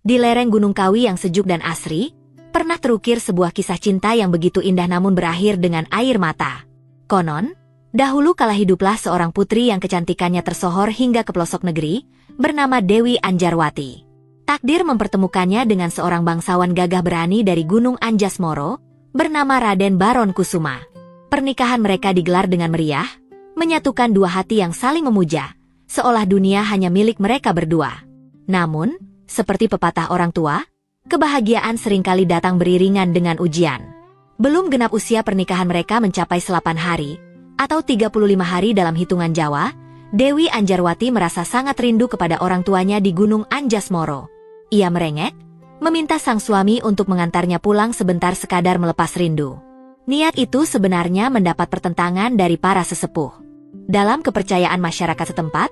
Di lereng Gunung Kawi yang sejuk dan asri, pernah terukir sebuah kisah cinta yang begitu indah namun berakhir dengan air mata. Konon, dahulu kala hiduplah seorang putri yang kecantikannya tersohor hingga ke pelosok negeri, bernama Dewi Anjarwati. Takdir mempertemukannya dengan seorang bangsawan gagah berani dari Gunung Anjasmoro, bernama Raden Baron Kusuma. Pernikahan mereka digelar dengan meriah, menyatukan dua hati yang saling memuja, seolah dunia hanya milik mereka berdua. Namun, seperti pepatah orang tua, kebahagiaan seringkali datang beriringan dengan ujian. Belum genap usia pernikahan mereka mencapai 8 hari, atau 35 hari dalam hitungan Jawa, Dewi Anjarwati merasa sangat rindu kepada orang tuanya di Gunung Anjasmoro. Ia merengek, meminta sang suami untuk mengantarnya pulang sebentar sekadar melepas rindu. Niat itu sebenarnya mendapat pertentangan dari para sesepuh. Dalam kepercayaan masyarakat setempat,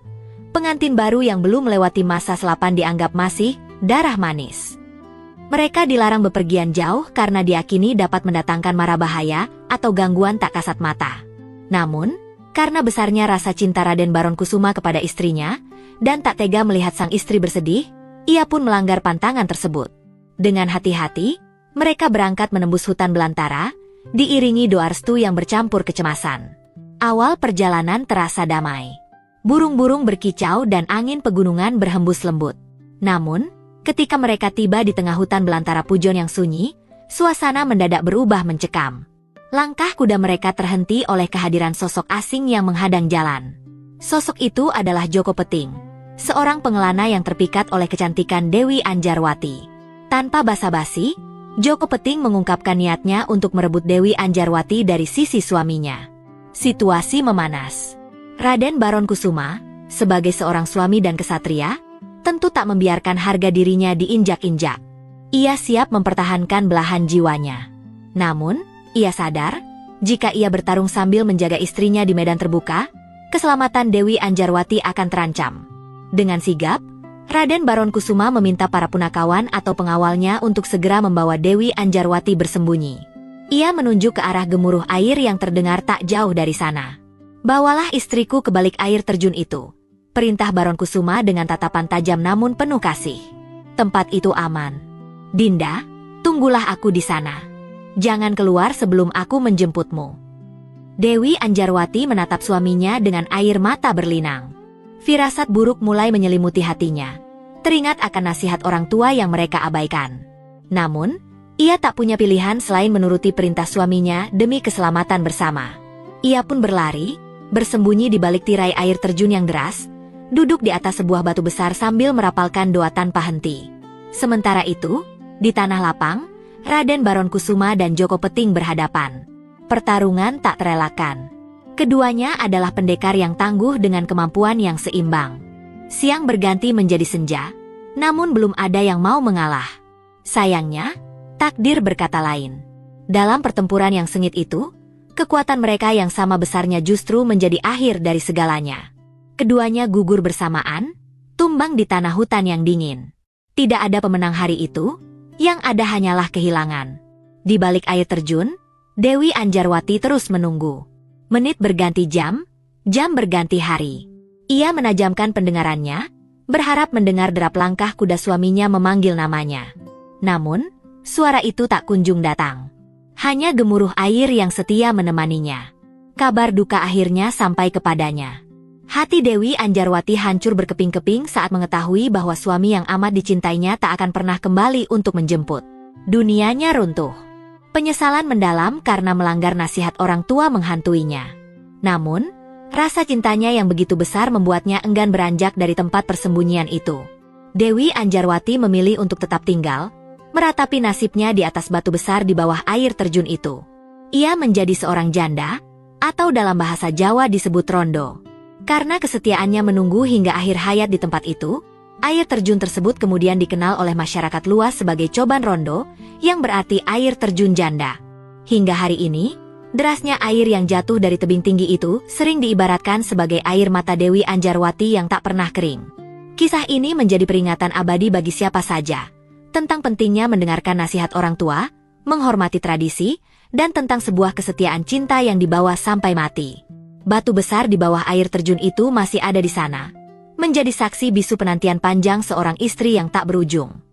pengantin baru yang belum melewati masa selapan dianggap masih darah manis. Mereka dilarang bepergian jauh karena diyakini dapat mendatangkan mara bahaya atau gangguan tak kasat mata. Namun, karena besarnya rasa cinta Raden Baron Kusuma kepada istrinya, dan tak tega melihat sang istri bersedih, ia pun melanggar pantangan tersebut. Dengan hati-hati, mereka berangkat menembus hutan belantara, diiringi doa restu yang bercampur kecemasan. Awal perjalanan terasa damai. Burung-burung berkicau dan angin pegunungan berhembus lembut. Namun, ketika mereka tiba di tengah hutan belantara pujon yang sunyi, suasana mendadak berubah mencekam. Langkah kuda mereka terhenti oleh kehadiran sosok asing yang menghadang jalan. Sosok itu adalah Joko Peting, seorang pengelana yang terpikat oleh kecantikan Dewi Anjarwati. Tanpa basa-basi, Joko Peting mengungkapkan niatnya untuk merebut Dewi Anjarwati dari sisi suaminya. Situasi memanas. Raden Baron Kusuma, sebagai seorang suami dan kesatria, tentu tak membiarkan harga dirinya diinjak-injak. Ia siap mempertahankan belahan jiwanya. Namun, ia sadar, jika ia bertarung sambil menjaga istrinya di medan terbuka, keselamatan Dewi Anjarwati akan terancam. Dengan sigap, Raden Baron Kusuma meminta para punakawan atau pengawalnya untuk segera membawa Dewi Anjarwati bersembunyi. Ia menunjuk ke arah gemuruh air yang terdengar tak jauh dari sana. "Bawalah istriku ke balik air terjun itu," perintah Baron Kusuma dengan tatapan tajam namun penuh kasih. "Tempat itu aman. Dinda, tunggulah aku di sana. Jangan keluar sebelum aku menjemputmu." Dewi Anjarwati menatap suaminya dengan air mata berlinang. Firasat buruk mulai menyelimuti hatinya. Teringat akan nasihat orang tua yang mereka abaikan. Namun, ia tak punya pilihan selain menuruti perintah suaminya demi keselamatan bersama. Ia pun berlari, bersembunyi di balik tirai air terjun yang deras, duduk di atas sebuah batu besar sambil merapalkan doa tanpa henti. Sementara itu, di tanah lapang, Raden Baron Kusuma dan Joko Peting berhadapan. Pertarungan tak terelakkan. Keduanya adalah pendekar yang tangguh dengan kemampuan yang seimbang. Siang berganti menjadi senja, namun belum ada yang mau mengalah. Sayangnya, takdir berkata lain. Dalam pertempuran yang sengit itu, kekuatan mereka yang sama besarnya justru menjadi akhir dari segalanya. Keduanya gugur bersamaan, tumbang di tanah hutan yang dingin. Tidak ada pemenang hari itu, yang ada hanyalah kehilangan. Di balik air terjun, Dewi Anjarwati terus menunggu. Menit berganti jam, jam berganti hari. Ia menajamkan pendengarannya, berharap mendengar derap langkah kuda suaminya memanggil namanya. Namun, suara itu tak kunjung datang. Hanya gemuruh air yang setia menemaninya. Kabar duka akhirnya sampai kepadanya. Hati Dewi Anjarwati hancur berkeping-keping saat mengetahui bahwa suami yang amat dicintainya tak akan pernah kembali untuk menjemput. Dunianya runtuh. Penyesalan mendalam karena melanggar nasihat orang tua menghantuinya. Namun, rasa cintanya yang begitu besar membuatnya enggan beranjak dari tempat persembunyian itu. Dewi Anjarwati memilih untuk tetap tinggal, meratapi nasibnya di atas batu besar di bawah air terjun itu. Ia menjadi seorang janda, atau dalam bahasa Jawa disebut rondo. Karena kesetiaannya menunggu hingga akhir hayat di tempat itu, air terjun tersebut kemudian dikenal oleh masyarakat luas sebagai Coban Rondo, yang berarti air terjun janda. Hingga hari ini, derasnya air yang jatuh dari tebing tinggi itu sering diibaratkan sebagai air mata Dewi Anjarwati yang tak pernah kering. Kisah ini menjadi peringatan abadi bagi siapa saja, tentang pentingnya mendengarkan nasihat orang tua, menghormati tradisi, dan tentang sebuah kesetiaan cinta yang dibawa sampai mati. Batu besar di bawah air terjun itu masih ada di sana, menjadi saksi bisu penantian panjang seorang istri yang tak berujung.